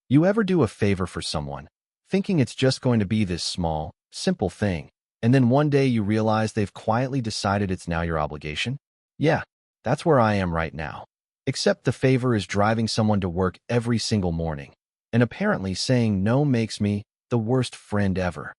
You ever do a favor for someone, thinking it's just going to be this small, simple thing, and then one day you realize they've quietly decided it's now your obligation? Yeah, that's where I am right now. Except the favor is driving someone to work every single morning, and apparently saying no makes me the worst friend ever.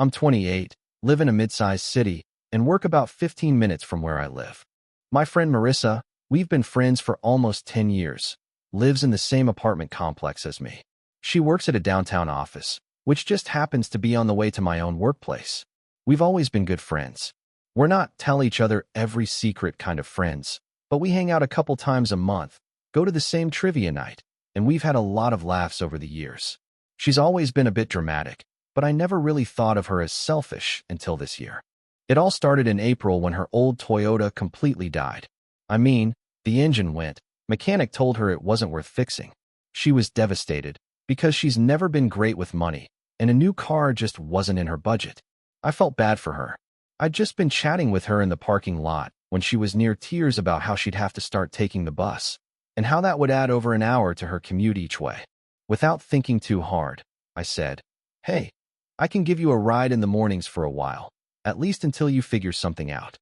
I'm 28, live in a mid-sized city, and work about 15 minutes from where I live. My friend Marissa, we've been friends for almost 10 years, lives in the same apartment complex as me. She works at a downtown office, which just happens to be on the way to my own workplace. We've always been good friends. We're not tell each other every secret kind of friends, but we hang out a couple times a month, go to the same trivia night, and we've had a lot of laughs over the years. She's always been a bit dramatic, but I never really thought of her as selfish until this year. It all started in April when her old Toyota completely died. I mean, the engine went. Mechanic told her it wasn't worth fixing. She was devastated because she's never been great with money, and a new car just wasn't in her budget. I felt bad for her. I'd just been chatting with her in the parking lot when she was near tears about how she'd have to start taking the bus, and how that would add over an hour to her commute each way. Without thinking too hard, I said, "Hey, I can give you a ride in the mornings for a while, at least until you figure something out."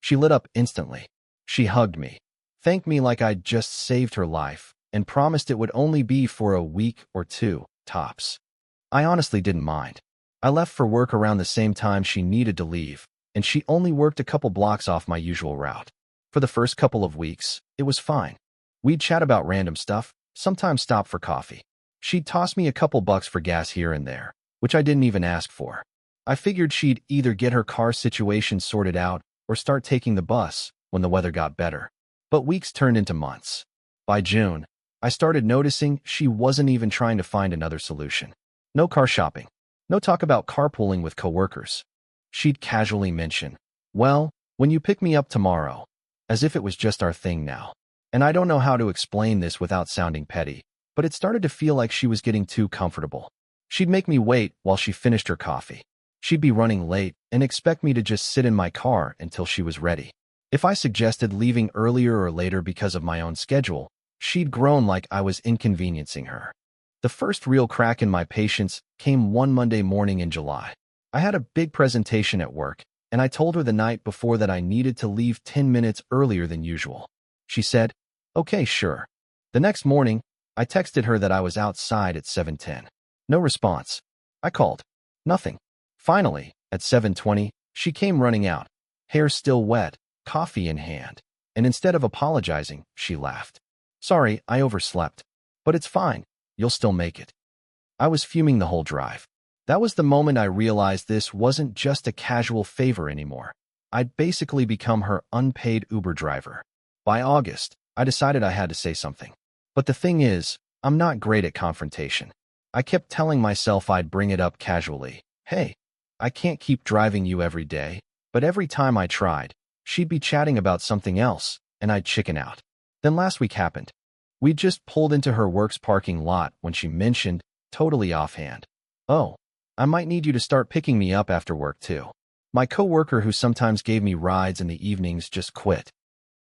She lit up instantly. She hugged me, thanked me like I'd just saved her life, and promised it would only be for a week or two, tops. I honestly didn't mind. I left for work around the same time she needed to leave, and she only worked a couple blocks off my usual route. For the first couple of weeks, it was fine. We'd chat about random stuff, sometimes stop for coffee. She'd toss me a couple bucks for gas here and there, which I didn't even ask for. I figured she'd either get her car situation sorted out or start taking the bus when the weather got better. But weeks turned into months. By June, I started noticing she wasn't even trying to find another solution. No car shopping. No talk about carpooling with coworkers. She'd casually mention, "Well, when you pick me up tomorrow," as if it was just our thing now. And I don't know how to explain this without sounding petty, but it started to feel like she was getting too comfortable. She'd make me wait while she finished her coffee. She'd be running late and expect me to just sit in my car until she was ready. If I suggested leaving earlier or later because of my own schedule, she'd groan like I was inconveniencing her. The first real crack in my patience came one Monday morning in July. I had a big presentation at work, and I told her the night before that I needed to leave 10 minutes earlier than usual. She said, "Okay, sure." The next morning, I texted her that I was outside at 7:10. No response. I called. Nothing. Finally, at 7:20, she came running out, hair still wet, coffee in hand, and instead of apologizing, she laughed. "Sorry, I overslept. But it's fine. You'll still make it." I was fuming the whole drive. That was the moment I realized this wasn't just a casual favor anymore. I'd basically become her unpaid Uber driver. By August, I decided I had to say something. But the thing is, I'm not great at confrontation. I kept telling myself I'd bring it up casually. "Hey, I can't keep driving you every day." But every time I tried, she'd be chatting about something else, and I'd chicken out. Then last week happened. We just pulled into her work's parking lot when she mentioned, totally offhand, "Oh, I might need you to start picking me up after work too." My coworker who sometimes gave me rides in the evenings just quit.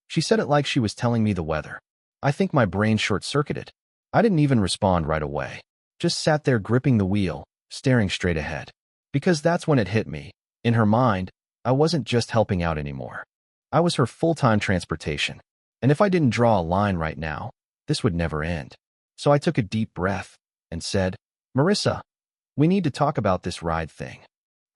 She said it like she was telling me the weather. I think my brain short-circuited. I didn't even respond right away. Just sat there gripping the wheel, staring straight ahead. Because that's when it hit me. In her mind, I wasn't just helping out anymore. I was her full-time transportation. And if I didn't draw a line right now, this would never end. So I took a deep breath and said, "Marissa, we need to talk about this ride thing."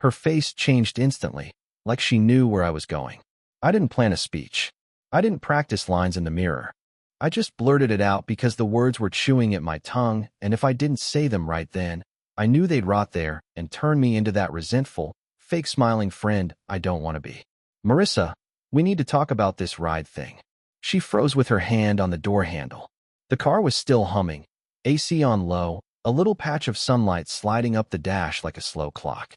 Her face changed instantly, like she knew where I was going. I didn't plan a speech. I didn't practice lines in the mirror. I just blurted it out because the words were chewing at my tongue, and if I didn't say them right then, I knew they'd rot there and turn me into that resentful, fake-smiling friend I don't want to be. "Marissa, we need to talk about this ride thing." She froze with her hand on the door handle. The car was still humming, AC on low, a little patch of sunlight sliding up the dash like a slow clock.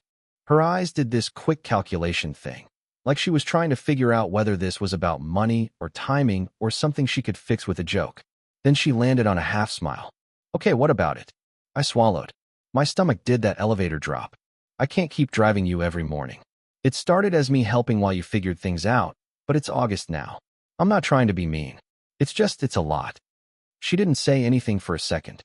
Her eyes did this quick calculation thing, like she was trying to figure out whether this was about money or timing or something she could fix with a joke. Then she landed on a half-smile. "Okay, what about it?" I swallowed. My stomach did that elevator drop. "I can't keep driving you every morning. It started as me helping while you figured things out, but it's August now. I'm not trying to be mean. It's a lot." She didn't say anything for a second.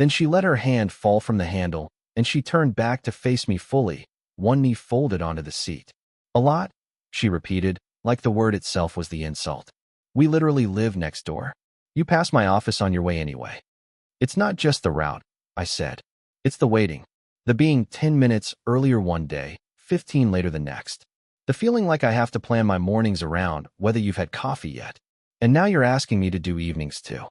Then she let her hand fall from the handle, and she turned back to face me fully, one knee folded onto the seat. A lot? She repeated, like the word itself was the insult. We literally live next door. You pass my office on your way anyway. It's not just the route, I said. It's the waiting. The being 10 minutes earlier one day, 15 later the next. The feeling like I have to plan my mornings around whether you've had coffee yet. And now you're asking me to do evenings too.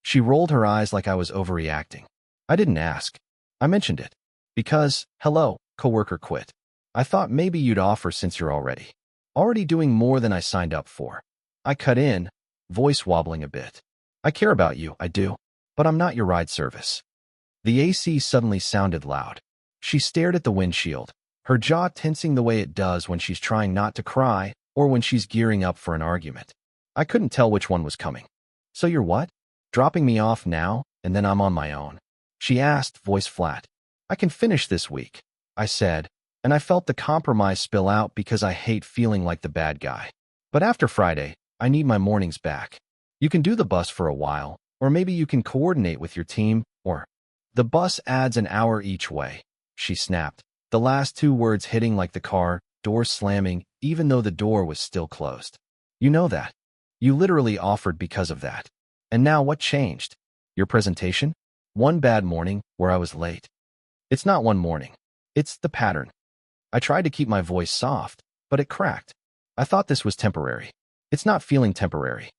She rolled her eyes like I was overreacting. I didn't ask. I mentioned it. Because, hello, coworker quit. I thought maybe you'd offer since you're already doing more than I signed up for. I cut in, voice wobbling a bit. I care about you, I do. But I'm not your ride service. The AC suddenly sounded loud. She stared at the windshield, her jaw tensing the way it does when she's trying not to cry or when she's gearing up for an argument. I couldn't tell which one was coming. So you're what? Dropping me off now, and then I'm on my own? She asked, voice flat. I can finish this week, I said, and I felt the compromise spill out because I hate feeling like the bad guy. But after Friday, I need my mornings back. You can do the bus for a while, or maybe you can coordinate with your team, or the bus adds an hour each way, she snapped, the last two words hitting like the car door slamming even though the door was still closed. You know that. You literally offered because of that. And now what changed? Your presentation? One bad morning where I was late. It's not one morning. It's the pattern. I tried to keep my voice soft, but it cracked. I thought this was temporary. It's not feeling temporary.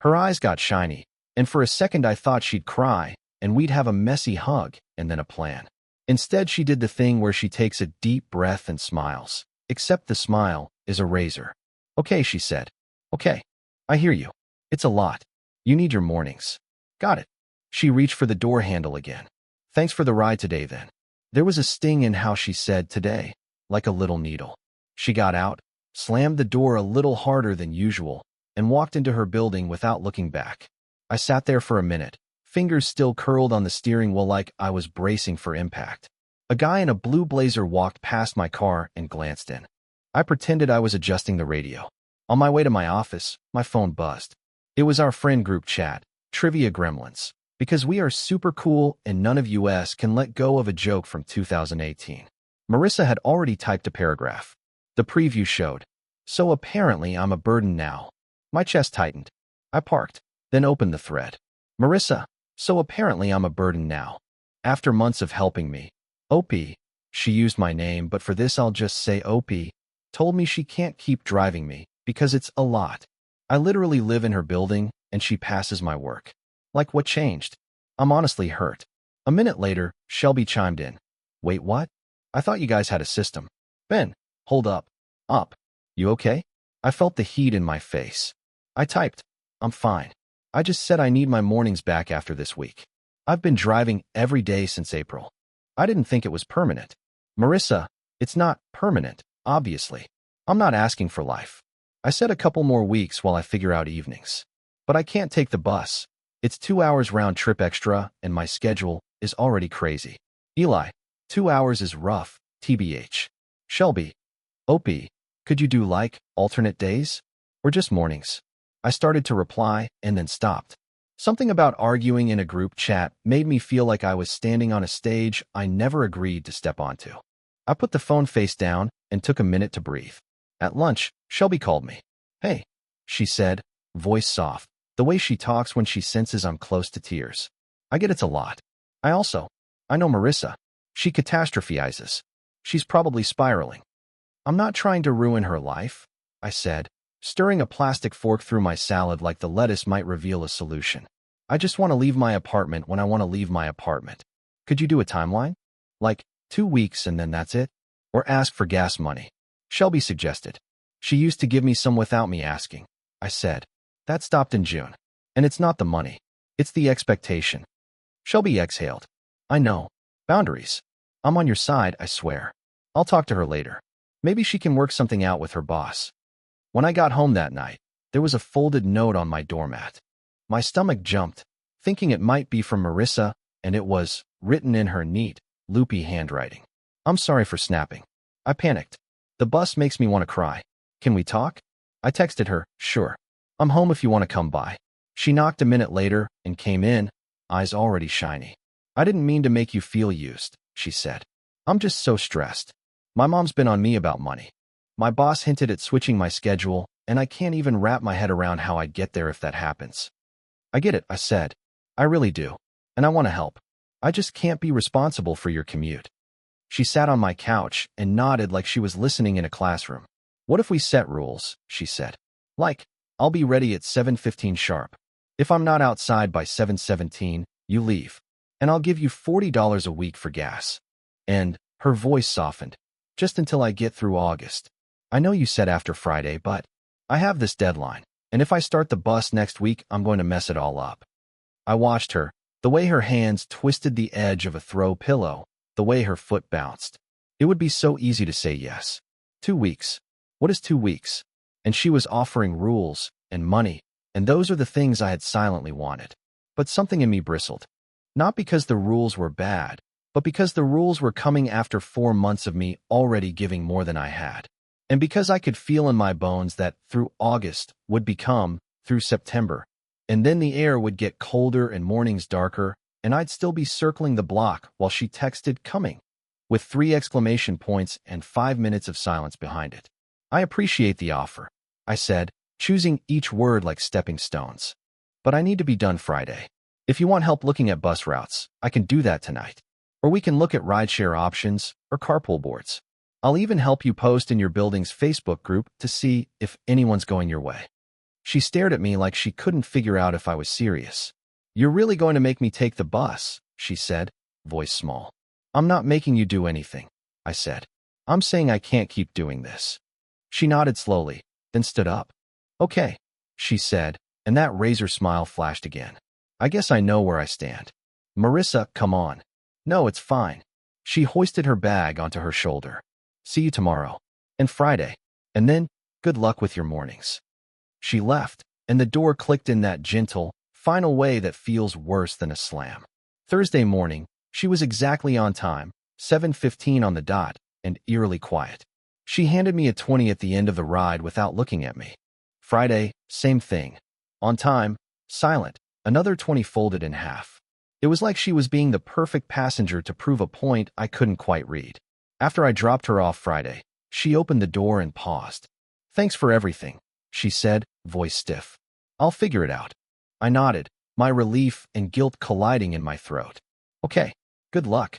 Her eyes got shiny, and for a second I thought she'd cry, and we'd have a messy hug and then a plan. Instead, she did the thing where she takes a deep breath and smiles. Except the smile is a razor. Okay, she said. Okay. I hear you. It's a lot. You need your mornings. Got it. She reached for the door handle again. Thanks for the ride today then. There was a sting in how she said today, like a little needle. She got out, slammed the door a little harder than usual, and walked into her building without looking back. I sat there for a minute, fingers still curled on the steering wheel like I was bracing for impact. A guy in a blue blazer walked past my car and glanced in. I pretended I was adjusting the radio. On my way to my office, my phone buzzed. It was our friend group chat, Trivia Gremlins, because we are super cool and none of us can let go of a joke from 2018. Marissa had already typed a paragraph. The preview showed. So apparently I'm a burden now. My chest tightened. I parked, then opened the thread. Marissa, so apparently I'm a burden now. After months of helping me, OP, she used my name, but for this I'll just say OP, told me she can't keep driving me because it's a lot. I literally live in her building and she passes my work. Like what changed? I'm honestly hurt. A minute later, Shelby chimed in. Wait, what? I thought you guys had a system. Ben, hold up. Up. You okay? I felt the heat in my face. I typed. I'm fine. I just said I need my mornings back after this week. I've been driving every day since April. I didn't think it was permanent. Marissa, it's not permanent, obviously. I'm not asking for life. I said a couple more weeks while I figure out evenings. But I can't take the bus. It's 2 hours round trip extra, and my schedule is already crazy. Eli, 2 hours is rough, TBH. Shelby, OP, could you do like alternate days? Or just mornings? I started to reply and then stopped. Something about arguing in a group chat made me feel like I was standing on a stage I never agreed to step onto. I put the phone face down and took a minute to breathe. At lunch, Shelby called me. Hey, she said, voice soft, the way she talks when she senses I'm close to tears. I get it's a lot. I know Marissa. She catastrophizes. She's probably spiraling. I'm not trying to ruin her life, I said, stirring a plastic fork through my salad like the lettuce might reveal a solution. I just want to leave my apartment when I want to leave my apartment. Could you do a timeline? Like 2 weeks and then that's it? Or ask for gas money? Shelby suggested. She used to give me some without me asking. I said. That stopped in June. And it's not the money. It's the expectation. Shelby exhaled. I know. Boundaries. I'm on your side, I swear. I'll talk to her later. Maybe she can work something out with her boss. When I got home that night, there was a folded note on my doormat. My stomach jumped, thinking it might be from Marissa, and it was written in her neat, loopy handwriting. I'm sorry for snapping. I panicked. The bus makes me want to cry. Can we talk? I texted her, sure. I'm home if you want to come by. She knocked a minute later and came in, eyes already shiny. I didn't mean to make you feel used, she said. I'm just so stressed. My mom's been on me about money. My boss hinted at switching my schedule, and I can't even wrap my head around how I'd get there if that happens. I get it, I said. I really do. And I want to help. I just can't be responsible for your commute. She sat on my couch and nodded like she was listening in a classroom. What if we set rules, she said. Like, I'll be ready at 7:15 sharp. If I'm not outside by 7:17, you leave. And I'll give you $40 a week for gas. And her voice softened. Just until I get through August. I know you said after Friday, but I have this deadline. And if I start the bus next week, I'm going to mess it all up. I watched her, the way her hands twisted the edge of a throw pillow, the way her foot bounced. It would be so easy to say yes. 2 weeks. What is 2 weeks? And she was offering rules and money, and those are the things I had silently wanted. But something in me bristled. Not because the rules were bad, but because the rules were coming after 4 months of me already giving more than I had. And because I could feel in my bones that through August would become through September, and then the air would get colder and mornings darker, and I'd still be circling the block while she texted coming, with 3 exclamation points and 5 minutes of silence behind it. I appreciate the offer, I said, choosing each word like stepping stones. But I need to be done Friday. If you want help looking at bus routes, I can do that tonight. Or we can look at rideshare options or carpool boards. I'll even help you post in your building's Facebook group to see if anyone's going your way. She stared at me like she couldn't figure out if I was serious. You're really going to make me take the bus, she said, voice small. I'm not making you do anything, I said. I'm saying I can't keep doing this. She nodded slowly, then stood up. Okay, she said, and that razor smile flashed again. I guess I know where I stand. Marissa, come on. No, it's fine. She hoisted her bag onto her shoulder. See you tomorrow. And Friday. And then, good luck with your mornings. She left, and the door clicked in that gentle, final way that feels worse than a slam. Thursday morning, she was exactly on time, 7:15 on the dot, and eerily quiet. She handed me a 20 at the end of the ride without looking at me. Friday, same thing. On time, silent, another 20 folded in half. It was like she was being the perfect passenger to prove a point I couldn't quite read. After I dropped her off Friday, she opened the door and paused. Thanks for everything, she said, voice stiff. I'll figure it out. I nodded, my relief and guilt colliding in my throat. Okay, good luck.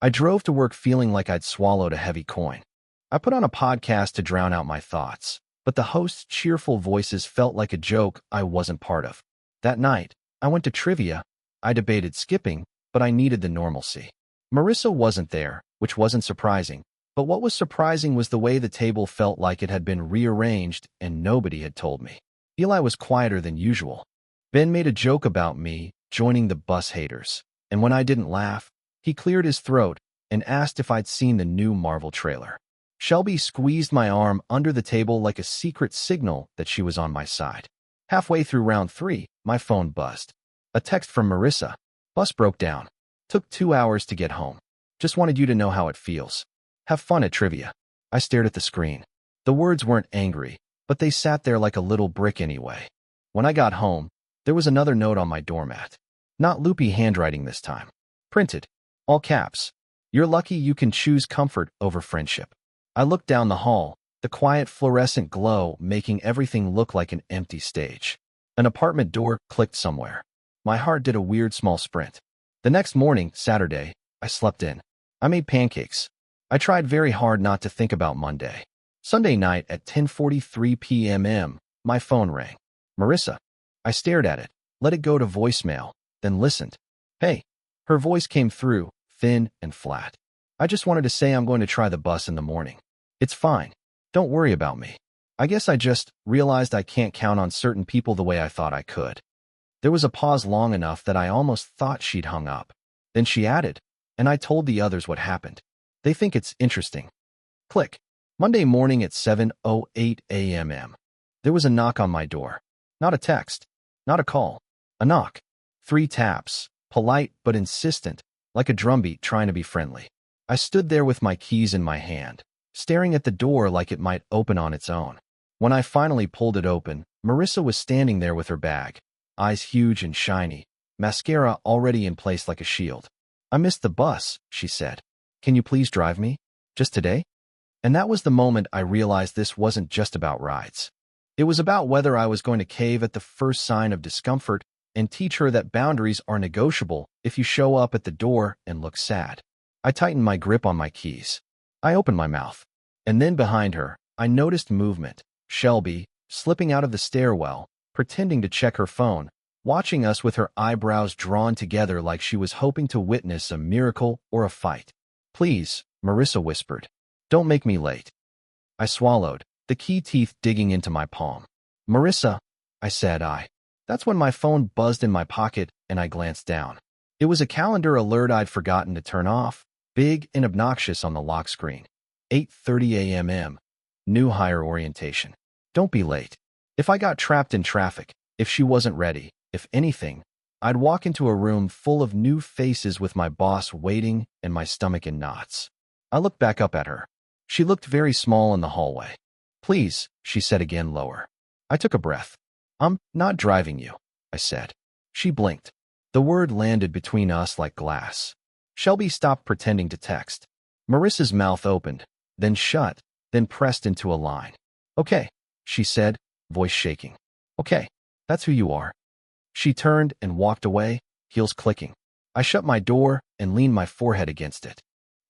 I drove to work feeling like I'd swallowed a heavy coin. I put on a podcast to drown out my thoughts, but the host's cheerful voices felt like a joke I wasn't part of. That night, I went to trivia. I debated skipping, but I needed the normalcy. Marissa wasn't there, which wasn't surprising, but what was surprising was the way the table felt like it had been rearranged and nobody had told me. Eli was quieter than usual. Ben made a joke about me joining the bus haters, and when I didn't laugh, he cleared his throat and asked if I'd seen the new Marvel trailer. Shelby squeezed my arm under the table like a secret signal that she was on my side. Halfway through round 3, my phone buzzed. A text from Marissa. Bus broke down. Took 2 hours to get home. Just wanted you to know how it feels. Have fun at trivia. I stared at the screen. The words weren't angry, but they sat there like a little brick anyway. When I got home, there was another note on my doormat. Not loopy handwriting this time. Printed. All caps. You're lucky you can choose comfort over friendship. I looked down the hall, the quiet fluorescent glow making everything look like an empty stage. An apartment door clicked somewhere. My heart did a weird small sprint. The next morning, Saturday, I slept in. I made pancakes. I tried very hard not to think about Monday. Sunday night at 10:43 p.m. my phone rang. Marissa. I stared at it, let it go to voicemail, then listened. Hey. Her voice came through, thin and flat. I just wanted to say I'm going to try the bus in the morning. It's fine. Don't worry about me. I guess I just realized I can't count on certain people the way I thought I could. There was a pause long enough that I almost thought she'd hung up. Then she added, and I told the others what happened. They think it's interesting. Click. Monday morning at 7:08 a.m. There was a knock on my door. Not a text. Not a call. A knock. 3 taps. Polite but insistent, like a drumbeat trying to be friendly. I stood there with my keys in my hand, staring at the door like it might open on its own. When I finally pulled it open, Marissa was standing there with her bag, eyes huge and shiny, mascara already in place like a shield. I missed the bus, she said. Can you please drive me? Just today? And that was the moment I realized this wasn't just about rides. It was about whether I was going to cave at the first sign of discomfort and teach her that boundaries are negotiable if you show up at the door and look sad. I tightened my grip on my keys. I opened my mouth. And then behind her, I noticed movement. Shelby, slipping out of the stairwell, pretending to check her phone, watching us with her eyebrows drawn together like she was hoping to witness a miracle or a fight. Please, Marissa whispered. Don't make me late. I swallowed, the key teeth digging into my palm. Marissa, I said. That's when my phone buzzed in my pocket and I glanced down. It was a calendar alert I'd forgotten to turn off, big and obnoxious on the lock screen. 8:30 a.m. New hire orientation. Don't be late. If I got trapped in traffic, if she wasn't ready, if anything, I'd walk into a room full of new faces with my boss waiting and my stomach in knots. I looked back up at her. She looked very small in the hallway. Please, she said again lower. I took a breath. I'm not driving you, I said. She blinked. The word landed between us like glass. Shelby stopped pretending to text. Marissa's mouth opened, then shut, then pressed into a line. Okay, she said, voice shaking. Okay, that's who you are. She turned and walked away, heels clicking. I shut my door and leaned my forehead against it.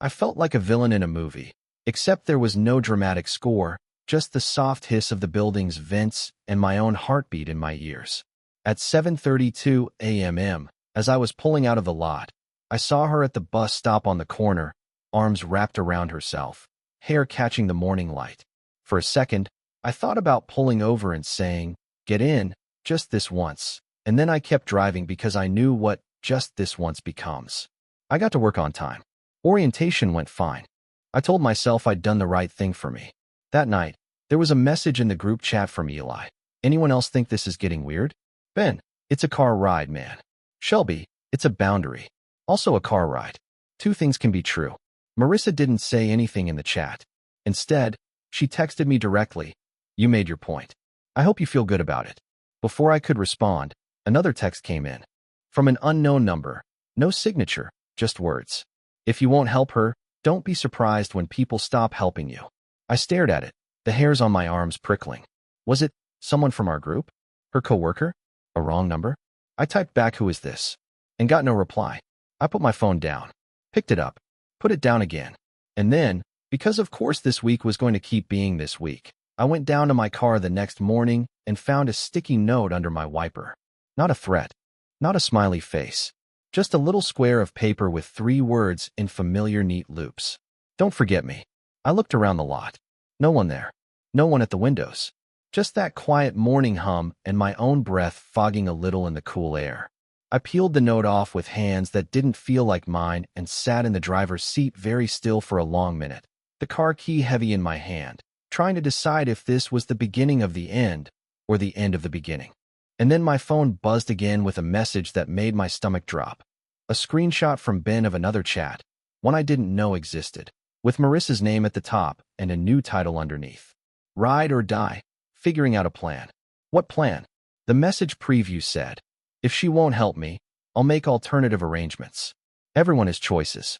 I felt like a villain in a movie, except there was no dramatic score, just the soft hiss of the building's vents and my own heartbeat in my ears. At 7:32 a.m., as I was pulling out of the lot, I saw her at the bus stop on the corner, arms wrapped around herself, hair catching the morning light. For a second, I thought about pulling over and saying, "Get in, just this once," and then I kept driving because I knew what just this once becomes. I got to work on time. Orientation went fine. I told myself I'd done the right thing for me. That night, there was a message in the group chat from Eli. Anyone else think this is getting weird? Ben, it's a car ride, man. Shelby, it's a boundary. Also a car ride. Two things can be true. Marissa didn't say anything in the chat. Instead, she texted me directly. You made your point. I hope you feel good about it. Before I could respond, another text came in. From an unknown number. No signature, just words. If you won't help her, don't be surprised when people stop helping you. I stared at it, the hairs on my arms prickling. Was it someone from our group? Her coworker? A wrong number? I typed back, "Who is this?" and got no reply. I put my phone down, picked it up, put it down again. And then, because of course this week was going to keep being this week, I went down to my car the next morning and found a sticky note under my wiper. Not a threat, not a smiley face, just a little square of paper with 3 words in familiar neat loops. Don't forget me. I looked around the lot. No one there. No one at the windows. Just that quiet morning hum and my own breath fogging a little in the cool air. I peeled the note off with hands that didn't feel like mine and sat in the driver's seat very still for a long minute, the car key heavy in my hand, trying to decide if this was the beginning of the end or the end of the beginning. And then my phone buzzed again with a message that made my stomach drop. A screenshot from Ben of another chat, one I didn't know existed, with Marissa's name at the top and a new title underneath. Ride or die, figuring out a plan. What plan? The message preview said, if she won't help me, I'll make alternative arrangements. Everyone has choices.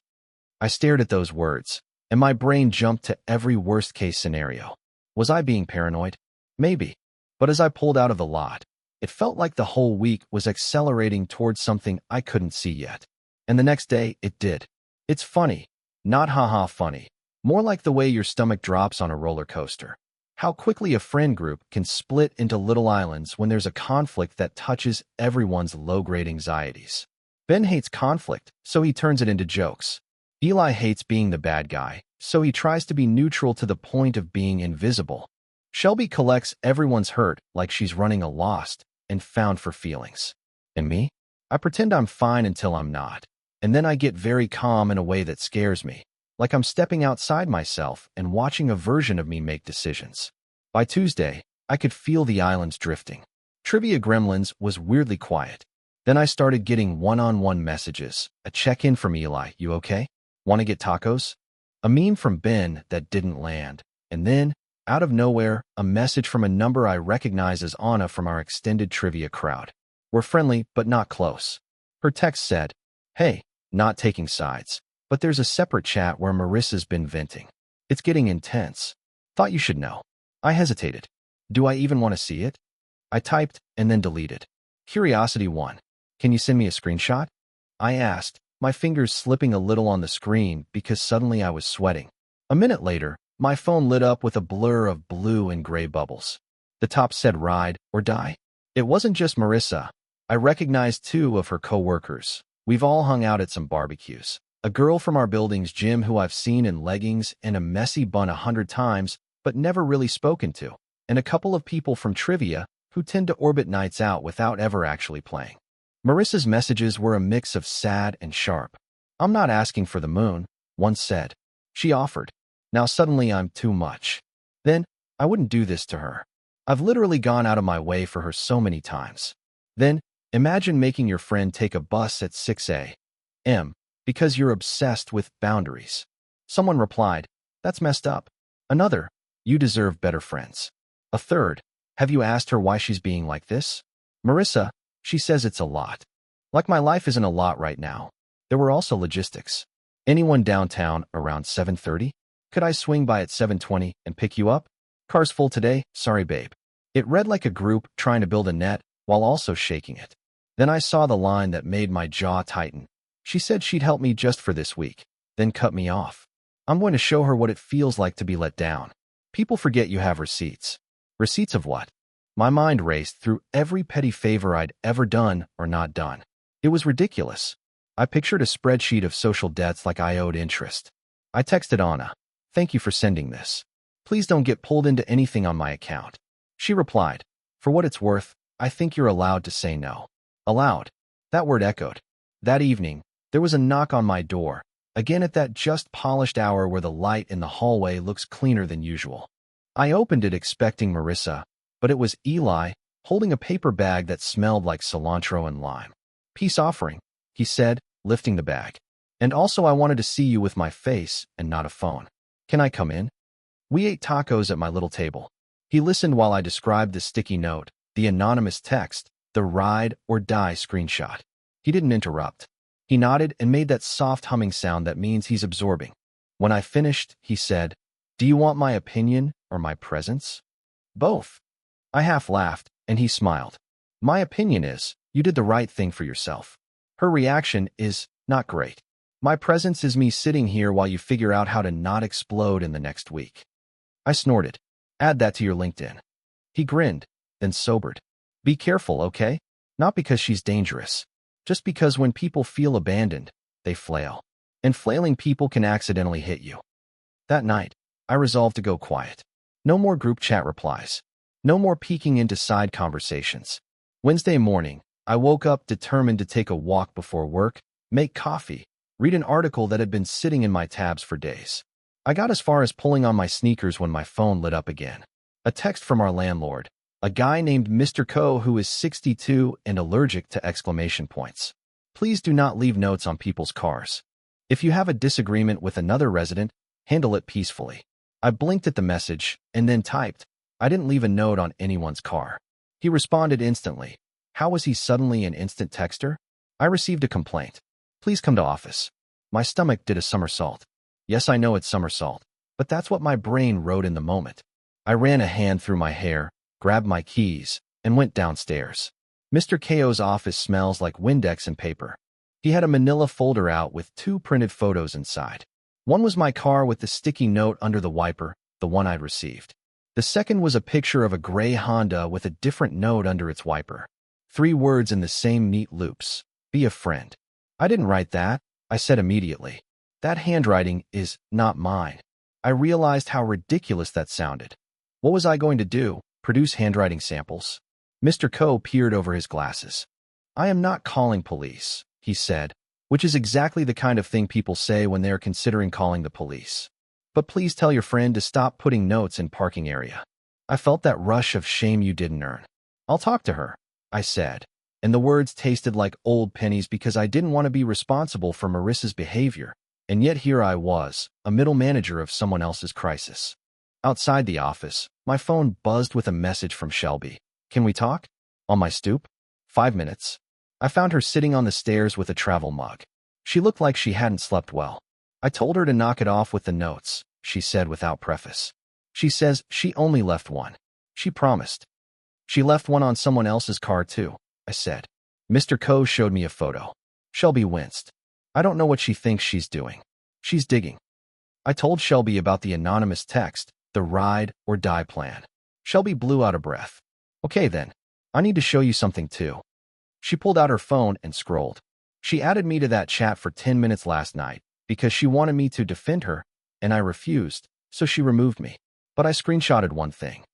I stared at those words, and my brain jumped to every worst-case scenario. Was I being paranoid? Maybe. But as I pulled out of the lot, it felt like the whole week was accelerating towards something I couldn't see yet. And the next day, it did. It's funny. Not haha funny. More like the way your stomach drops on a roller coaster. How quickly a friend group can split into little islands when there's a conflict that touches everyone's low-grade anxieties. Ben hates conflict, so he turns it into jokes. Eli hates being the bad guy, so he tries to be neutral to the point of being invisible. Shelby collects everyone's hurt like she's running a lost and found for feelings. And me? I pretend I'm fine until I'm not, and then I get very calm in a way that scares me, like I'm stepping outside myself and watching a version of me make decisions. By Tuesday, I could feel the islands drifting. Trivia Gremlins was weirdly quiet. Then I started getting one-on-one messages, a check-in from Eli, you okay? Want to get tacos? A meme from Ben that didn't land. And then, out of nowhere, a message from a number I recognize as Anna from our extended trivia crowd. We're friendly, but not close. Her text said, hey, not taking sides. But there's a separate chat where Marissa's been venting. It's getting intense. Thought you should know. I hesitated. Do I even want to see it? I typed and then deleted. Curiosity 1. Can you send me a screenshot? I asked, my fingers slipping a little on the screen because suddenly I was sweating. A minute later, my phone lit up with a blur of blue and gray bubbles. The top said ride or die. It wasn't just Marissa. I recognized 2 of her co-workers. We've all hung out at some barbecues. A girl from our building's gym who I've seen in leggings and a messy bun 100 times, but never really spoken to. And a couple of people from trivia who tend to orbit nights out without ever actually playing. Marissa's messages were a mix of sad and sharp. I'm not asking for the moon, one said. She offered. Now suddenly I'm too much. Then, I wouldn't do this to her. I've literally gone out of my way for her so many times. Then, imagine making your friend take a bus at 6 a.m. because you're obsessed with boundaries. Someone replied, that's messed up. Another, you deserve better friends. A third, have you asked her why she's being like this? Marissa, she says it's a lot. Like my life isn't a lot right now. There were also logistics. Anyone downtown around 7:30? Could I swing by at 7:20 and pick you up? Car's full today, sorry babe. It read like a group trying to build a net while also shaking it. Then I saw the line that made my jaw tighten. She said she'd help me just for this week, then cut me off. I'm going to show her what it feels like to be let down. People forget you have receipts. Receipts of what? My mind raced through every petty favor I'd ever done or not done. It was ridiculous. I pictured a spreadsheet of social debts like I owed interest. I texted Anna, thank you for sending this. Please don't get pulled into anything on my account. She replied, for what it's worth, I think you're allowed to say no. Allowed. That word echoed. That evening, there was a knock on my door, again at that just polished hour where the light in the hallway looks cleaner than usual. I opened it expecting Marissa, but it was Eli, holding a paper bag that smelled like cilantro and lime. Peace offering, he said, lifting the bag. And also I wanted to see you with my face and not a phone. Can I come in? We ate tacos at my little table. He listened while I described the sticky note, the anonymous text, the ride or die screenshot. He didn't interrupt. He nodded and made that soft humming sound that means he's absorbing. When I finished, he said, do you want my opinion or my presence? Both. I half laughed, and he smiled. My opinion is, you did the right thing for yourself. Her reaction is, not great. My presence is me sitting here while you figure out how to not explode in the next week. I snorted. Add that to your LinkedIn. He grinned, then sobered. Be careful, okay? Not because she's dangerous. Just because when people feel abandoned, they flail. And flailing people can accidentally hit you. That night, I resolved to go quiet. No more group chat replies. No more peeking into side conversations. Wednesday morning, I woke up determined to take a walk before work, make coffee, read an article that had been sitting in my tabs for days. I got as far as pulling on my sneakers when my phone lit up again. A text from our landlord, a guy named Mr. Ko who is 62 and allergic to exclamation points. Please do not leave notes on people's cars. If you have a disagreement with another resident, handle it peacefully. I blinked at the message and then typed, I didn't leave a note on anyone's car. He responded instantly. How was he suddenly an instant texter? I received a complaint. Please come to office. My stomach did a somersault. Yes, I know it's somersault, but that's what my brain wrote in the moment. I ran a hand through my hair, grabbed my keys, and went downstairs. Mr. Ko's office smells like Windex and paper. He had a manila folder out with 2 printed photos inside. One was my car with the sticky note under the wiper, the one I'd received. The second was a picture of a gray Honda with a different note under its wiper. 3 words in the same neat loops. Be a friend. I didn't write that, I said immediately. That handwriting is not mine. I realized how ridiculous that sounded. What was I going to do? Produce handwriting samples? Mr. Ko peered over his glasses. I am not calling police, he said, which is exactly the kind of thing people say when they are considering calling the police. But please tell your friend to stop putting notes in parking area. I felt that rush of shame you didn't earn. I'll talk to her, I said, and the words tasted like old pennies because I didn't want to be responsible for Marissa's behavior, and yet here I was, a middle manager of someone else's crisis. Outside the office, my phone buzzed with a message from Shelby. Can we talk? On my stoop? 5 minutes. I found her sitting on the stairs with a travel mug. She looked like she hadn't slept well. I told her to knock it off with the notes, she said without preface. She says she only left one. She promised. She left one on someone else's car too, I said. Mr. Ko showed me a photo. Shelby winced. I don't know what she thinks she's doing. She's digging. I told Shelby about the anonymous text, the ride or die plan. Shelby blew out a breath. Okay then, I need to show you something too. She pulled out her phone and scrolled. She added me to that chat for 10 minutes last night because she wanted me to defend her, and I refused, so she removed me. But I screenshotted one thing.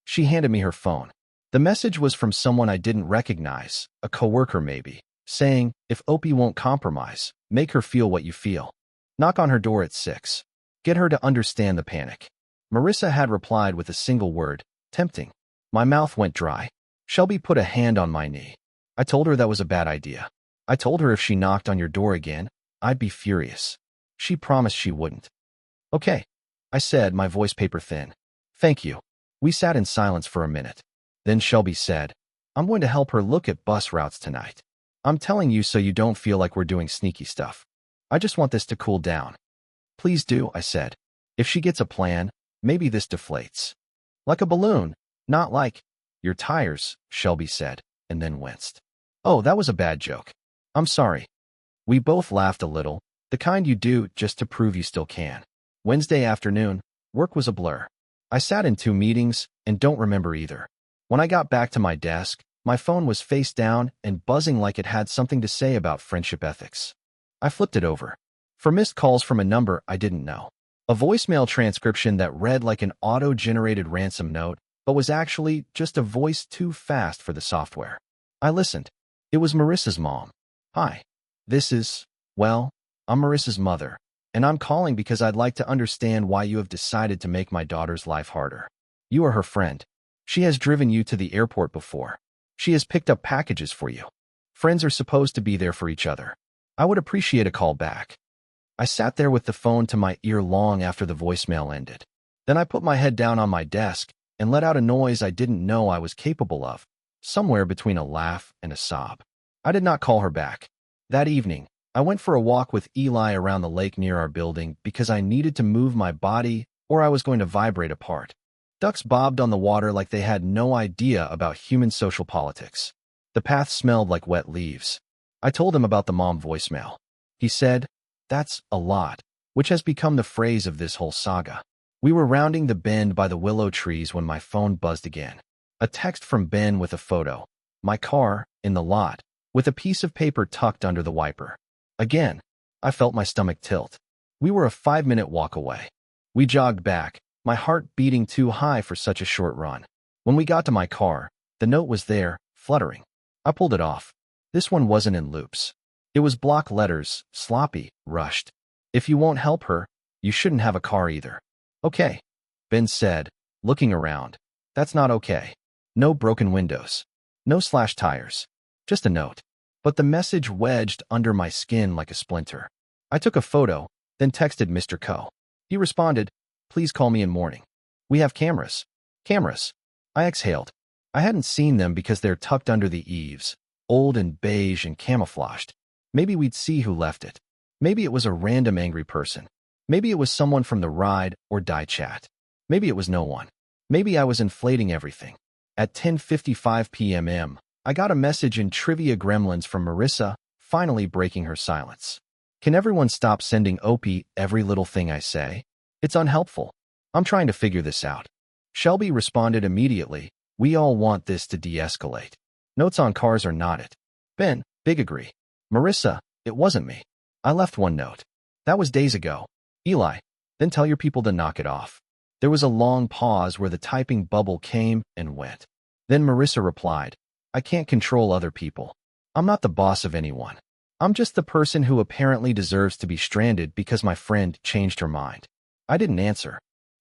She handed me her phone. The message was from someone I didn't recognize, a coworker maybe, saying, if Opie won't compromise, make her feel what you feel. Knock on her door at 6. Get her to understand the panic. Marissa had replied with a single word, tempting. My mouth went dry. Shelby put a hand on my knee. I told her that was a bad idea. I told her if she knocked on your door again, I'd be furious. She promised she wouldn't. Okay, I said, my voice paper thin. Thank you. We sat in silence for a minute. Then Shelby said, I'm going to help her look at bus routes tonight. I'm telling you so you don't feel like we're doing sneaky stuff. I just want this to cool down. Please do, I said. If she gets a plan, maybe this deflates. Like a balloon, not like your tires, Shelby said, and then winced. Oh, that was a bad joke. I'm sorry. We both laughed a little, the kind you do just to prove you still can. Wednesday afternoon, work was a blur. I sat in 2 meetings and don't remember either. When I got back to my desk, my phone was face down and buzzing like it had something to say about friendship ethics. I flipped it over. For missed calls from a number I didn't know. A voicemail transcription that read like an auto-generated ransom note, but was actually just a voice too fast for the software. I listened. It was Marissa's mom. Hi. This is, well, I'm Marissa's mother, and I'm calling because I'd like to understand why you have decided to make my daughter's life harder. You are her friend. She has driven you to the airport before. She has picked up packages for you. Friends are supposed to be there for each other. I would appreciate a call back. I sat there with the phone to my ear long after the voicemail ended. Then I put my head down on my desk and let out a noise I didn't know I was capable of, somewhere between a laugh and a sob. I did not call her back. That evening, I went for a walk with Eli around the lake near our building because I needed to move my body or I was going to vibrate apart. Ducks bobbed on the water like they had no idea about human social politics. The path smelled like wet leaves. I told him about the mom voicemail. He said, that's a lot, which has become the phrase of this whole saga. We were rounding the bend by the willow trees when my phone buzzed again. A text from Ben with a photo. My car, in the lot, with a piece of paper tucked under the wiper. Again, I felt my stomach tilt. We were a 5-minute walk away. We jogged back, my heart beating too high for such a short run. When we got to my car, the note was there, fluttering. I pulled it off. This one wasn't in loops. It was block letters, sloppy, rushed. If you won't help her, you shouldn't have a car either. Okay, Ben said, looking around. That's not okay. No broken windows. No slashed tires. Just a note. But the message wedged under my skin like a splinter. I took a photo, then texted Mr. Ko. He responded, please call me in morning. We have cameras. Cameras. I exhaled. I hadn't seen them because they're tucked under the eaves, old and beige and camouflaged. Maybe we'd see who left it. Maybe it was a random angry person. Maybe it was someone from the ride or die chat. Maybe it was no one. Maybe I was inflating everything. At 10:55 p.m., I got a message in Trivia Gremlins from Marissa, finally breaking her silence. Can everyone stop sending Opie every little thing I say? It's unhelpful. I'm trying to figure this out. Shelby responded immediately. We all want this to de-escalate. Notes on cars are not it. Ben, big agree. Marissa, it wasn't me. I left one note. That was days ago. Eli, then tell your people to knock it off. There was a long pause where the typing bubble came and went. Then Marissa replied, I can't control other people. I'm not the boss of anyone. I'm just the person who apparently deserves to be stranded because my friend changed her mind. I didn't answer.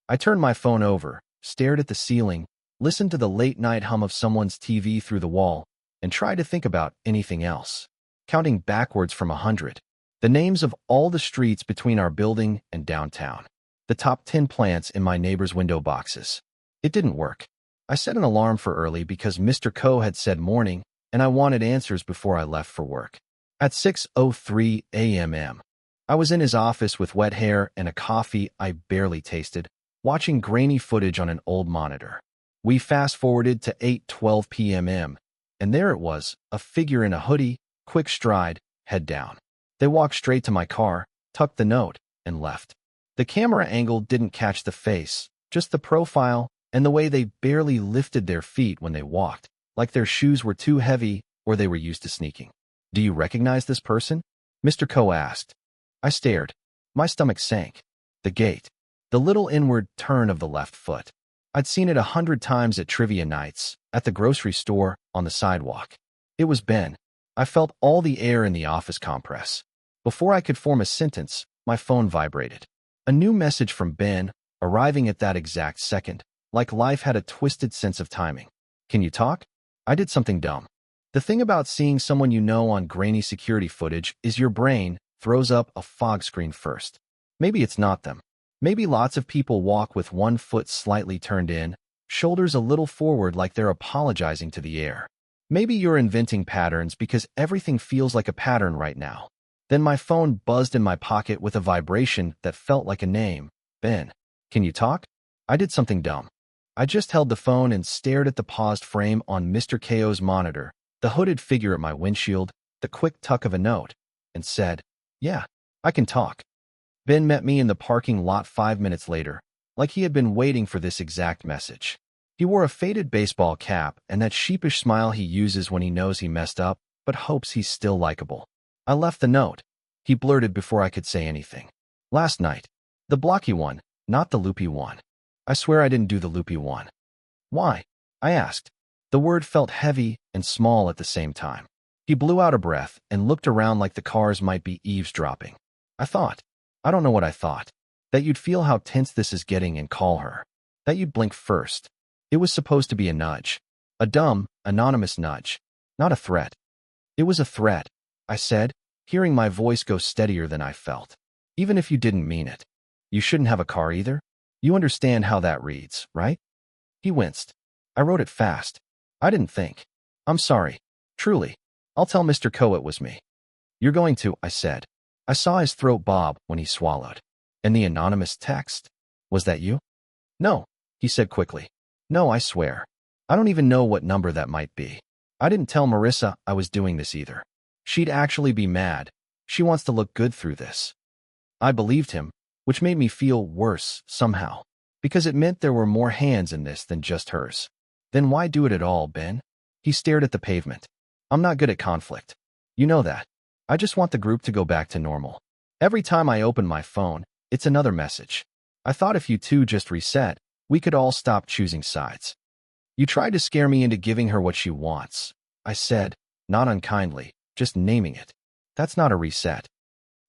I turned my phone over, stared at the ceiling, listened to the late-night hum of someone's TV through the wall, and tried to think about anything else. Counting backwards from 100. The names of all the streets between our building and downtown. The top 10 plants in my neighbor's window boxes. It didn't work. I set an alarm for early because Mr. Ko had said morning, and I wanted answers before I left for work. At 6:03 a.m. I was in his office with wet hair and a coffee I barely tasted, watching grainy footage on an old monitor. We fast-forwarded to 8:12 p.m., and there it was, a figure in a hoodie, quick stride, head down. They walked straight to my car, tucked the note, and left. The camera angle didn't catch the face, just the profile and the way they barely lifted their feet when they walked, like their shoes were too heavy or they were used to sneaking. "Do you recognize this person?" Mr. Coe asked. I stared. My stomach sank. The gait. The little inward turn of the left foot. I'd seen it 100 times at trivia nights, at the grocery store, on the sidewalk. It was Ben. I felt all the air in the office compress. Before I could form a sentence, my phone vibrated. A new message from Ben, arriving at that exact second, like life had a twisted sense of timing. "Can you talk?" I did something dumb. The thing about seeing someone you know on grainy security footage is your brain throws up a fog screen first. Maybe it's not them. Maybe lots of people walk with one foot slightly turned in, shoulders a little forward like they're apologizing to the air. Maybe you're inventing patterns because everything feels like a pattern right now. Then my phone buzzed in my pocket with a vibration that felt like a name. "Ben, can you talk?" I did something dumb. I just held the phone and stared at the paused frame on Mr. Ko's monitor, the hooded figure at my windshield, the quick tuck of a note, and said, "Yeah, I can talk." Ben met me in the parking lot 5 minutes later, like he had been waiting for this exact message. He wore a faded baseball cap and that sheepish smile he uses when he knows he messed up, but hopes he's still likable. I left the note. He blurted before I could say anything. "Last night. The blocky one, not the loopy one." I swear I didn't do the loopy one. "Why?" I asked. The word felt heavy and small at the same time. He blew out a breath and looked around like the cars might be eavesdropping. I don't know what I thought. That you'd feel how tense this is getting and call her. That you'd blink first. It was supposed to be a nudge. A dumb, anonymous nudge. Not a threat. "It was a threat," I said, hearing my voice go steadier than I felt. "Even if you didn't mean it. You shouldn't have a car either? You understand how that reads, right?" He winced. "I wrote it fast. I didn't think. I'm sorry. Truly. I'll tell Mr. Coe it was me." "You're going to," I said. I saw his throat bob when he swallowed. "And the anonymous text? Was that you?" "No," he said quickly. "No, I swear. I don't even know what number that might be. I didn't tell Marissa I was doing this either. She'd actually be mad. She wants to look good through this." I believed him, which made me feel worse somehow, because it meant there were more hands in this than just hers. "Then why do it at all, Ben?" He stared at the pavement. "I'm not good at conflict. You know that. I just want the group to go back to normal. Every time I open my phone, it's another message. I thought if you two just reset, we could all stop choosing sides." "You tried to scare me into giving her what she wants," I said, not unkindly, just naming it. "That's not a reset."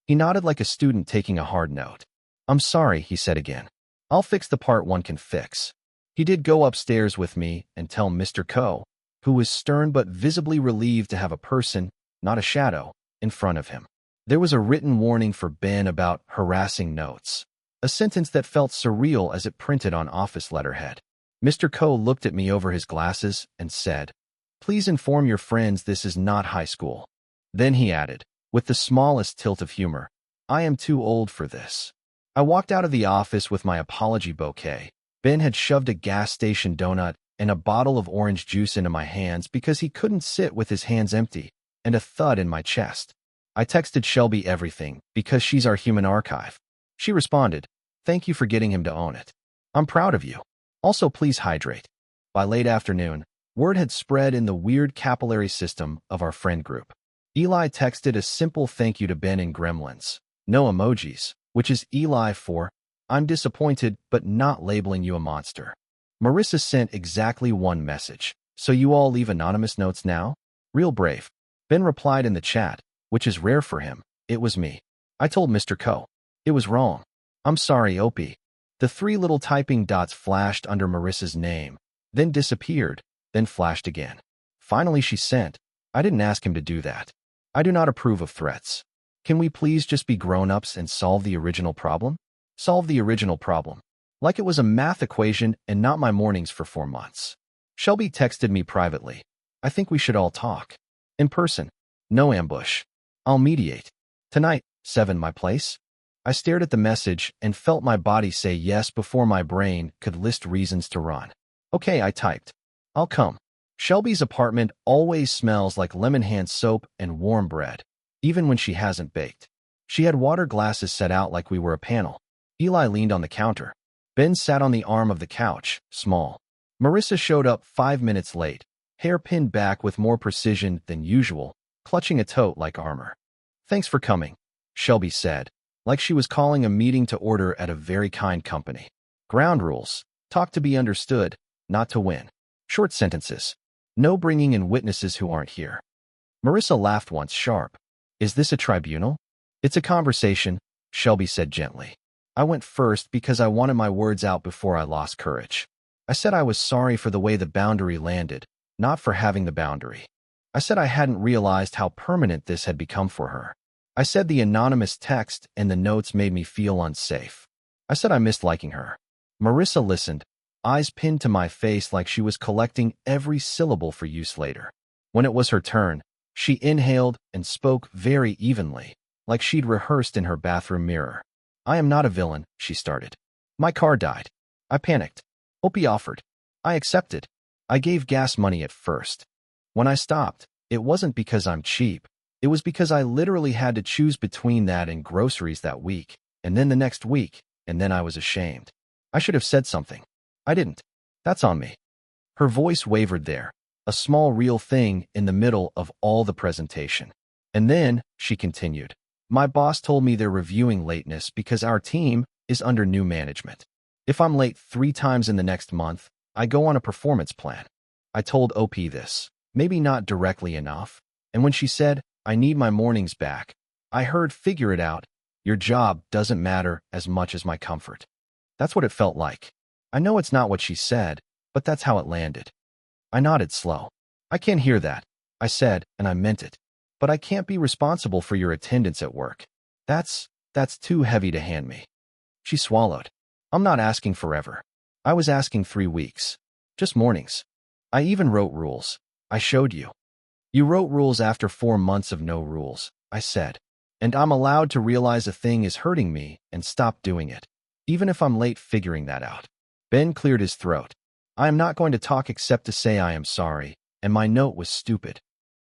He nodded like a student taking a hard note. "I'm sorry," he said again. "I'll fix the part one can fix." He did go upstairs with me and tell Mr. Coe, who was stern but visibly relieved to have a person, not a shadow, in front of him. There was a written warning for Ben about harassing notes, a sentence that felt surreal as it printed on office letterhead. Mr. Coe looked at me over his glasses and said, "Please inform your friends this is not high school." Then he added, with the smallest tilt of humor, "I am too old for this." I walked out of the office with my apology bouquet. Ben had shoved a gas station donut and a bottle of orange juice into my hands because he couldn't sit with his hands empty, and a thud in my chest. I texted Shelby everything because she's our human archive. She responded, "Thank you for getting him to own it. I'm proud of you. Also, please hydrate." By late afternoon, word had spread in the weird capillary system of our friend group. Eli texted a simple thank you to Ben in Gremlins. No emojis, which is Eli for, "I'm disappointed but not labeling you a monster." Marissa sent exactly one message. "So you all leave anonymous notes now?" Real brave. Ben replied in the chat, which is rare for him. "It was me. I told Mr. Coe. It was wrong. I'm sorry, Opie." The 3 little typing dots flashed under Marissa's name, then disappeared, then flashed again. Finally she sent, "I didn't ask him to do that. I do not approve of threats. Can we please just be grown-ups and solve the original problem?" Solve the original problem. Like it was a math equation and not my mornings for 4 months. Shelby texted me privately. "I think we should all talk. In person. No ambush." I'll mediate. Tonight, 7 my place? I stared at the message and felt my body say yes before my brain could list reasons to run. Okay, I typed. I'll come. Shelby's apartment always smells like lemon hand soap and warm bread, even when she hasn't baked. She had water glasses set out like we were a panel. Eli leaned on the counter. Ben sat on the arm of the couch, small. Marissa showed up 5 minutes late, hair pinned back with more precision than usual, clutching a tote like armor. Thanks for coming, Shelby said, like she was calling a meeting to order at a very kind company. Ground rules. Talk to be understood, not to win. Short sentences. No bringing in witnesses who aren't here. Marissa laughed once sharp. Is this a tribunal? It's a conversation, Shelby said gently. I went first because I wanted my words out before I lost courage. I said I was sorry for the way the boundary landed, not for having the boundary. I said I hadn't realized how permanent this had become for her. I said the anonymous text and the notes made me feel unsafe. I said I missed liking her. Marissa listened, eyes pinned to my face like she was collecting every syllable for use later. When it was her turn, she inhaled and spoke very evenly, like she'd rehearsed in her bathroom mirror. I am not a villain, she started. My car died. I panicked. Opie offered. I accepted. I gave gas money at first. When I stopped, it wasn't because I'm cheap. It was because I literally had to choose between that and groceries that week, and then the next week, and then I was ashamed. I should have said something. I didn't. That's on me. Her voice wavered there, a small real thing in the middle of all the presentation. And then, she continued, my boss told me they're reviewing lateness because our team is under new management. If I'm late 3 times in the next month, I go on a performance plan. I told OP this, maybe not directly enough, and when she said, I need my mornings back, I heard figure it out, your job doesn't matter as much as my comfort. That's what it felt like. I know it's not what she said, but that's how it landed. I nodded slow. I can't hear that, I said, and I meant it. But I can't be responsible for your attendance at work. That's too heavy to hand me. She swallowed. I'm not asking forever. I was asking 3 weeks. Just mornings. I even wrote rules. I showed you. You wrote rules after 4 months of no rules, I said. And I'm allowed to realize a thing is hurting me and stop doing it, even if I'm late figuring that out. Ben cleared his throat. I am not going to talk except to say I am sorry, and my note was stupid.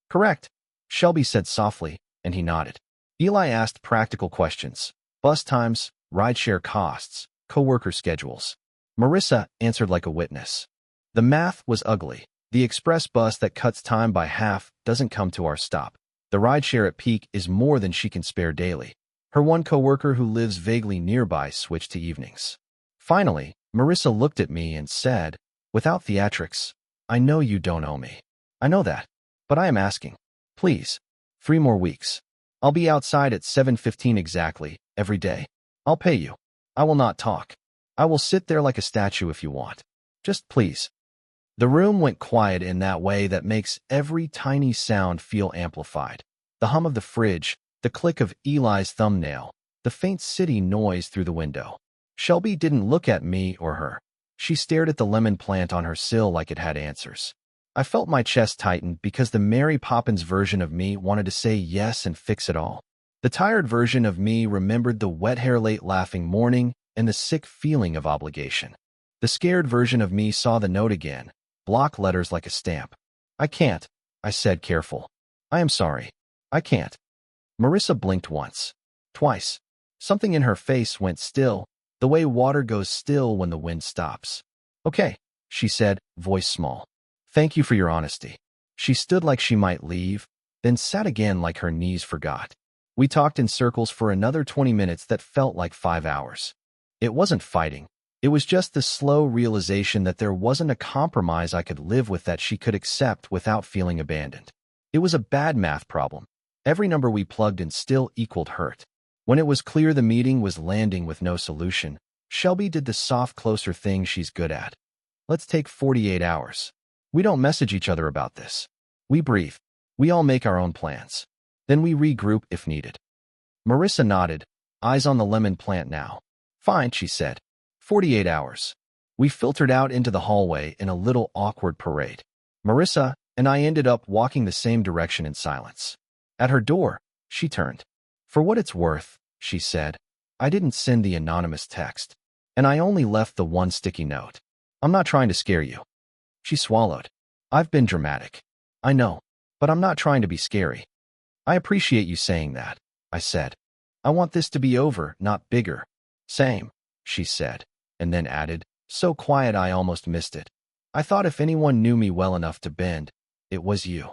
Correct, Shelby said softly, and he nodded. Eli asked practical questions. Bus times, rideshare costs, coworker schedules. Marissa answered like a witness. The math was ugly. The express bus that cuts time by half doesn't come to our stop. The rideshare at peak is more than she can spare daily. Her one coworker who lives vaguely nearby switched to evenings. Finally, Marissa looked at me and said, without theatrics, I know you don't owe me. I know that, but I am asking. Please, 3 more weeks. I'll be outside at 7:15 exactly, every day. I'll pay you. I will not talk. I will sit there like a statue if you want. Just please. The room went quiet in that way that makes every tiny sound feel amplified. The hum of the fridge, the click of Eli's thumbnail, the faint city noise through the window. Shelby didn't look at me or her. She stared at the lemon plant on her sill like it had answers. I felt my chest tighten because the Mary Poppins version of me wanted to say yes and fix it all. The tired version of me remembered the wet hair late laughing morning and the sick feeling of obligation. The scared version of me saw the note again, block letters like a stamp. I can't, I said careful. I am sorry. I can't. Marissa blinked once. Twice. Something in her face went still, the way water goes still when the wind stops. Okay, she said, voice small. Thank you for your honesty. She stood like she might leave, then sat again like her knees forgot. We talked in circles for another 20 minutes that felt like 5 hours. It wasn't fighting. It was just the slow realization that there wasn't a compromise I could live with that she could accept without feeling abandoned. It was a bad math problem. Every number we plugged in still equaled hurt. When it was clear the meeting was landing with no solution, Shelby did the soft closer thing she's good at. Let's take 48 hours. We don't message each other about this. We brief. We all make our own plans. Then we regroup if needed. Marissa nodded, eyes on the lemon plant now. Fine, she said. 48 hours. We filtered out into the hallway in a little awkward parade. Marissa and I ended up walking the same direction in silence. At her door, She turned. For what it's worth, she said, I didn't send the anonymous text, and I only left the one sticky note. I'm not trying to scare you. She swallowed. I've been dramatic. I know, but I'm not trying to be scary. I appreciate you saying that, I said. I want this to be over, not bigger. Same, she said, and then added, so quiet I almost missed it. I thought if anyone knew me well enough to bend, it was you.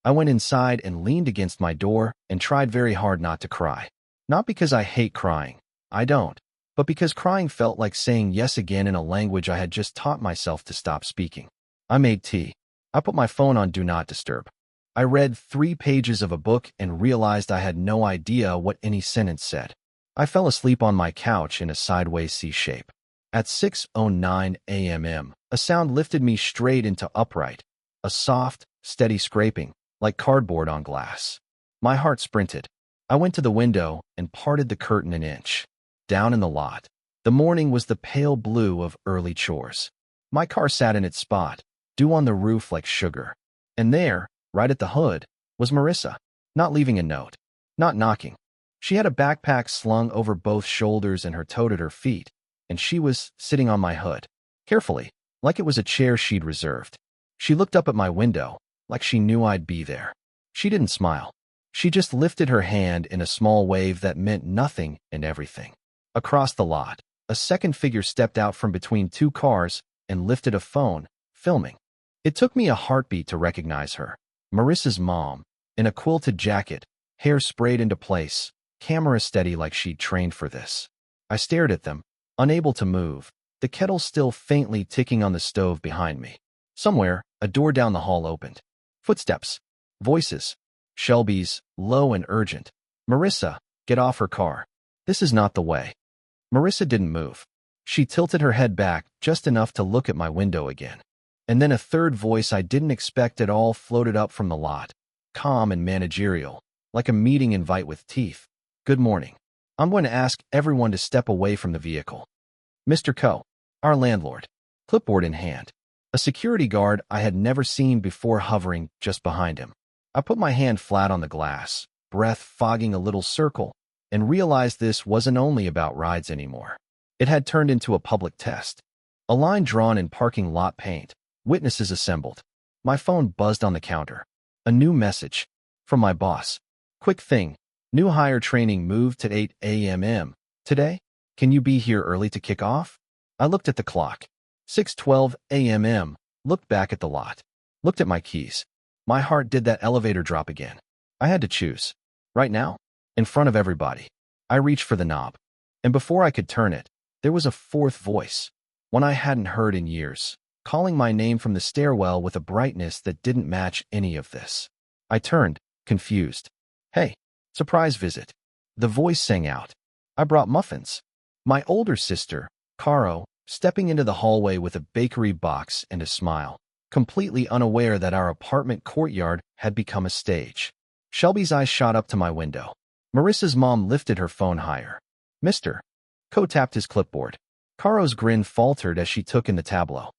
I went inside and leaned against my door and tried very hard not to cry. Not because I hate crying. I don't. But because crying felt like saying yes again in a language I had just taught myself to stop speaking. I made tea. I put my phone on Do Not Disturb. I read 3 pages of a book and realized I had no idea what any sentence said. I fell asleep on my couch in a sideways C shape. At 6:09 a.m., a sound lifted me straight into upright, a soft, steady scraping, like cardboard on glass. My heart sprinted. I went to the window and parted the curtain an inch. Down in the lot, the morning was the pale blue of early chores. My car sat in its spot, dew on the roof like sugar. And there, right at the hood, was Marissa, not leaving a note, not knocking. She had a backpack slung over both shoulders and her tote at her feet, and she was sitting on my hood, carefully, like it was a chair she'd reserved. She looked up at my window, like she knew I'd be there. She didn't smile. She just lifted her hand in a small wave that meant nothing and everything. Across the lot, a second figure stepped out from between 2 cars and lifted a phone, filming. It took me a heartbeat to recognize her. Marissa's mom, in a quilted jacket, hair sprayed into place, camera steady like she'd trained for this. I stared at them, unable to move, the kettle still faintly ticking on the stove behind me. Somewhere, a door down the hall opened. Footsteps. Voices. Shelby's, low and urgent. Marissa, get off her car. This is not the way. Marissa didn't move. She tilted her head back just enough to look at my window again. And then a third voice I didn't expect at all floated up from the lot, calm and managerial, like a meeting invite with teeth. Good morning. I'm going to ask everyone to step away from the vehicle. Mr. Coe, our landlord, clipboard in hand. A security guard I had never seen before hovering just behind him. I put my hand flat on the glass, breath fogging a little circle, and realized this wasn't only about rides anymore. It had turned into a public test. A line drawn in parking lot paint. Witnesses assembled. My phone buzzed on the counter. A new message. From my boss. Quick thing. New hire training moved to 8 a.m. today. Can you be here early to kick off? I looked at the clock. 6:12 a.m. Looked back at the lot. Looked at my keys. My heart did that elevator drop again. I had to choose. Right now, in front of everybody. I reached for the knob. And before I could turn it, there was a fourth voice, one I hadn't heard in years, calling my name from the stairwell with a brightness that didn't match any of this. I turned, confused. Hey, surprise visit. The voice sang out. I brought muffins. My older sister, Caro, stepping into the hallway with a bakery box and a smile, completely unaware that our apartment courtyard had become a stage. Shelby's eyes shot up to my window. Marissa's mom lifted her phone higher. Mr. Coe tapped his clipboard. Caro's grin faltered as she took in the tableau.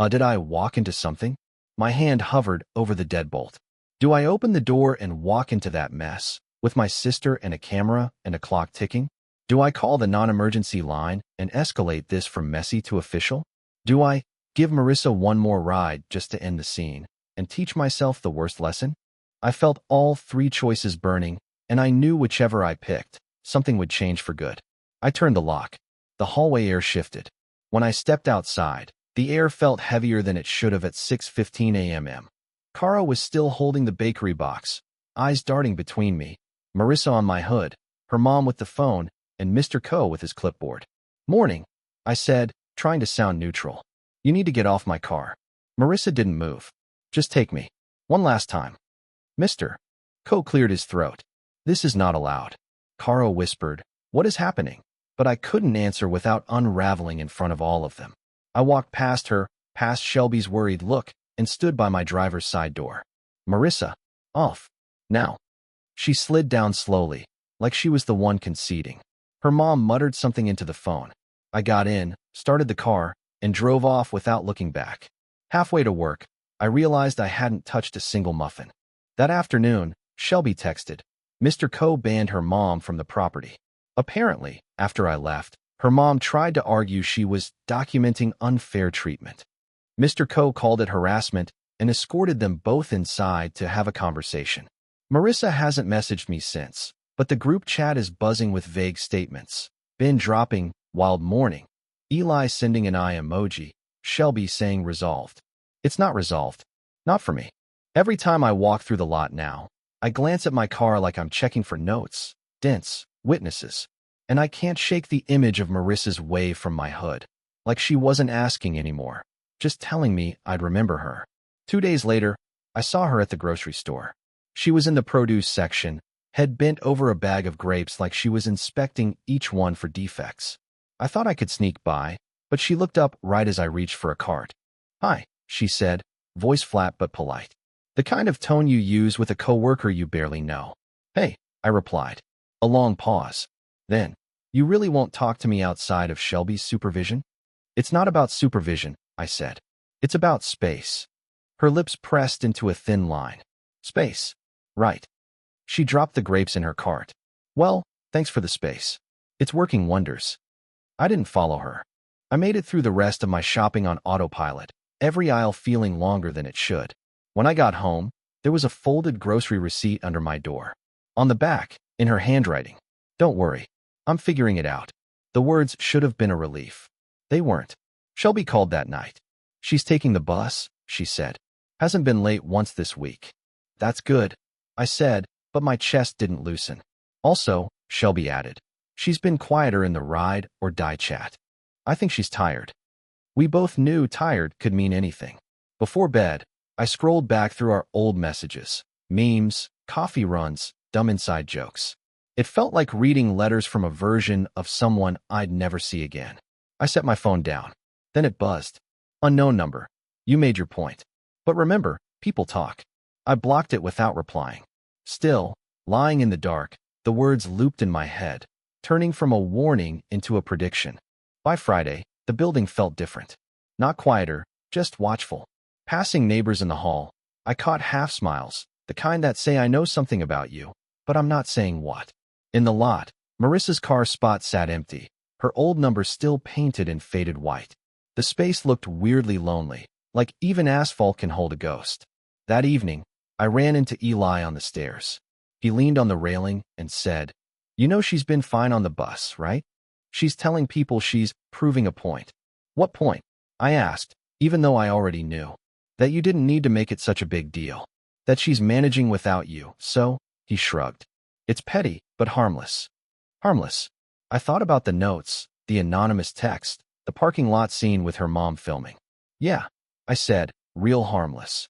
Did I walk into something? My hand hovered over the deadbolt. Do I open the door and walk into that mess, with my sister and a camera and a clock ticking? Do I call the non-emergency line and escalate this from messy to official? Do I give Marissa one more ride just to end the scene and teach myself the worst lesson? I felt all 3 choices burning, and I knew whichever I picked, something would change for good. I turned the lock. The hallway air shifted. When I stepped outside, the air felt heavier than it should have at 6:15 a.m. Caro was still holding the bakery box, eyes darting between me, Marissa on my hood, her mom with the phone, and Mr. Coe with his clipboard. Morning, I said, trying to sound neutral. You need to get off my car. Marissa didn't move. Just take me. One last time. Mr. Coe cleared his throat. This is not allowed. Caro whispered, what is happening? But I couldn't answer without unraveling in front of all of them. I walked past her, past Shelby's worried look, and stood by my driver's side door. Marissa, off. Now. She slid down slowly, like she was the one conceding. Her mom muttered something into the phone. I got in, started the car, and drove off without looking back. Halfway to work, I realized I hadn't touched a single muffin. That afternoon, Shelby texted, Mr. Ko banned her mom from the property. Apparently, after I left, her mom tried to argue she was documenting unfair treatment. Mr. Ko called it harassment and escorted them both inside to have a conversation. Marissa hasn't messaged me since, but the group chat is buzzing with vague statements. Ben dropping, wild morning. Eli sending an eye emoji. Shelby saying resolved. It's not resolved. Not for me. Every time I walk through the lot now, I glance at my car like I'm checking for notes, dents, witnesses, and I can't shake the image of Marissa's wave from my hood. Like she wasn't asking anymore, just telling me I'd remember her. 2 days later, I saw her at the grocery store. She was in the produce section, head bent over a bag of grapes like she was inspecting each one for defects. I thought I could sneak by, but she looked up right as I reached for a cart. "Hi," she said, voice flat but polite. The kind of tone you use with a coworker you barely know. "Hey," I replied. A long pause. Then, "You really won't talk to me outside of Shelby's supervision?" "It's not about supervision," I said. "It's about space." Her lips pressed into a thin line. "Space. Right." She dropped the grapes in her cart. "Well, thanks for the space. It's working wonders." I didn't follow her. I made it through the rest of my shopping on autopilot, every aisle feeling longer than it should. When I got home, there was a folded grocery receipt under my door. On the back, in her handwriting, "Don't worry, I'm figuring it out." The words should have been a relief. They weren't. Shelby called that night. "She's taking the bus," she said. "Hasn't been late once this week." "That's good," I said, but my chest didn't loosen. "Also," Shelby added, "she's been quieter in the ride or die chat. I think she's tired." We both knew tired could mean anything. Before bed, I scrolled back through our old messages, memes, coffee runs, dumb inside jokes. It felt like reading letters from a version of someone I'd never see again. I set my phone down. Then it buzzed. "Unknown number. You made your point. But remember, people talk." I blocked it without replying. Still, lying in the dark, the words looped in my head, turning from a warning into a prediction. By Friday, the building felt different. Not quieter, just watchful. Passing neighbors in the hall, I caught half smiles, the kind that say I know something about you, but I'm not saying what. In the lot, Marissa's car spot sat empty, her old number still painted in faded white. The space looked weirdly lonely, like even asphalt can hold a ghost. That evening, I ran into Eli on the stairs. He leaned on the railing and said, "You know she's been fine on the bus, right? She's telling people she's proving a point." "What point?" I asked, even though I already knew. "That you didn't need to make it such a big deal. That she's managing without you, so," he shrugged. "It's petty, but harmless." Harmless. I thought about the notes, the anonymous text, the parking lot scene with her mom filming. "Yeah," I said, "real harmless."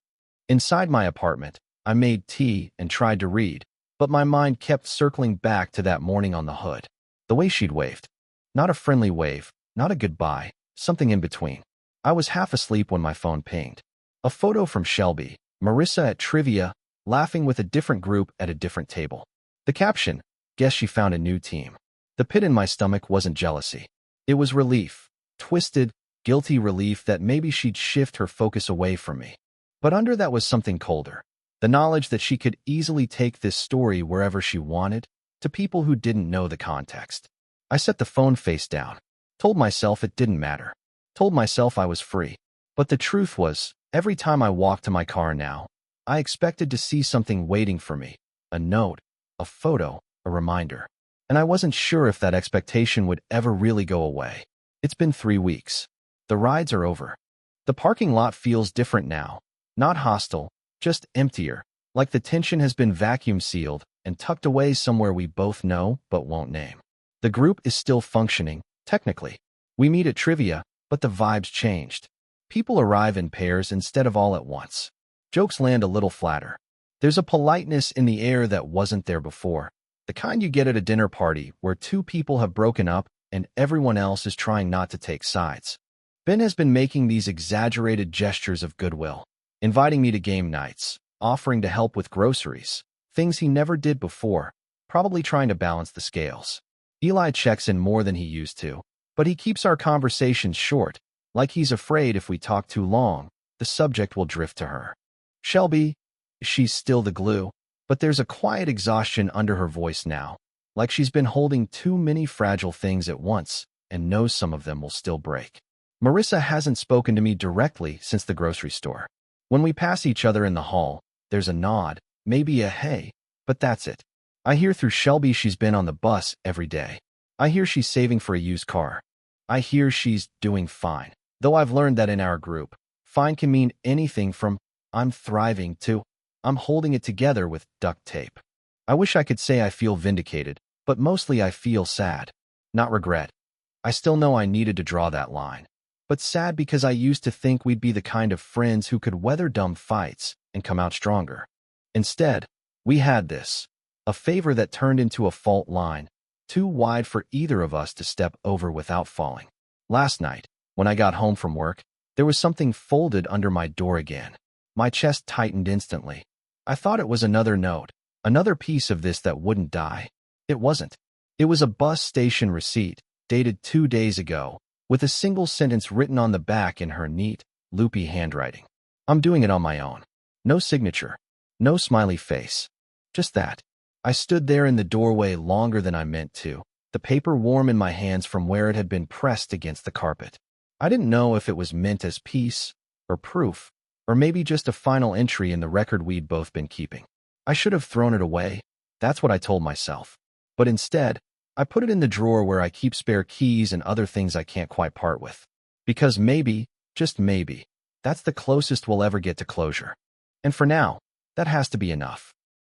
Inside my apartment, I made tea and tried to read, but my mind kept circling back to that morning on the hood. The way she'd waved. Not a friendly wave, not a goodbye, something in between. I was half asleep when my phone pinged. A photo from Shelby, Marissa at trivia, laughing with a different group at a different table. The caption, "Guess she found a new team." The pit in my stomach wasn't jealousy. It was relief, twisted, guilty relief that maybe she'd shift her focus away from me. But under that was something colder. The knowledge that she could easily take this story wherever she wanted, to people who didn't know the context. I set the phone face down. Told myself it didn't matter. Told myself I was free. But the truth was, every time I walked to my car now, I expected to see something waiting for me. A note, a photo, a reminder. And I wasn't sure if that expectation would ever really go away. It's been 3 weeks. The rides are over. The parking lot feels different now. Not hostile, just emptier, like the tension has been vacuum sealed and tucked away somewhere we both know but won't name. The group is still functioning, technically. We meet at trivia, but the vibes changed. People arrive in pairs instead of all at once. Jokes land a little flatter. There's a politeness in the air that wasn't there before. The kind you get at a dinner party where 2 people have broken up and everyone else is trying not to take sides. Ben has been making these exaggerated gestures of goodwill, inviting me to game nights, offering to help with groceries, things he never did before, probably trying to balance the scales. Eli checks in more than he used to, but he keeps our conversations short, like he's afraid if we talk too long, the subject will drift to her. Shelby, she's still the glue. But there's a quiet exhaustion under her voice now, like she's been holding too many fragile things at once and knows some of them will still break. Marissa hasn't spoken to me directly since the grocery store. When we pass each other in the hall, there's a nod, maybe a hey, but that's it. I hear through Shelby she's been on the bus every day. I hear she's saving for a used car. I hear she's doing fine. Though I've learned that in our group, fine can mean anything from I'm thriving to I'm holding it together with duct tape. I wish I could say I feel vindicated, but mostly I feel sad. Not regret. I still know I needed to draw that line. But sad because I used to think we'd be the kind of friends who could weather dumb fights and come out stronger. Instead, we had this. A favor that turned into a fault line, too wide for either of us to step over without falling. Last night, when I got home from work, there was something folded under my door again. My chest tightened instantly. I thought it was another note, another piece of this that wouldn't die. It wasn't. It was a bus station receipt, dated 2 days ago, with a single sentence written on the back in her neat, loopy handwriting. I'm doing it on my own. No signature. No smiley face. Just that. I stood there in the doorway longer than I meant to, the paper warm in my hands from where it had been pressed against the carpet. I didn't know if it was meant as peace, or proof, or maybe just a final entry in the record we'd both been keeping. I should have thrown it away. That's what I told myself. But instead, I put it in the drawer where I keep spare keys and other things I can't quite part with. Because maybe, just maybe, that's the closest we'll ever get to closure. And for now, that has to be enough.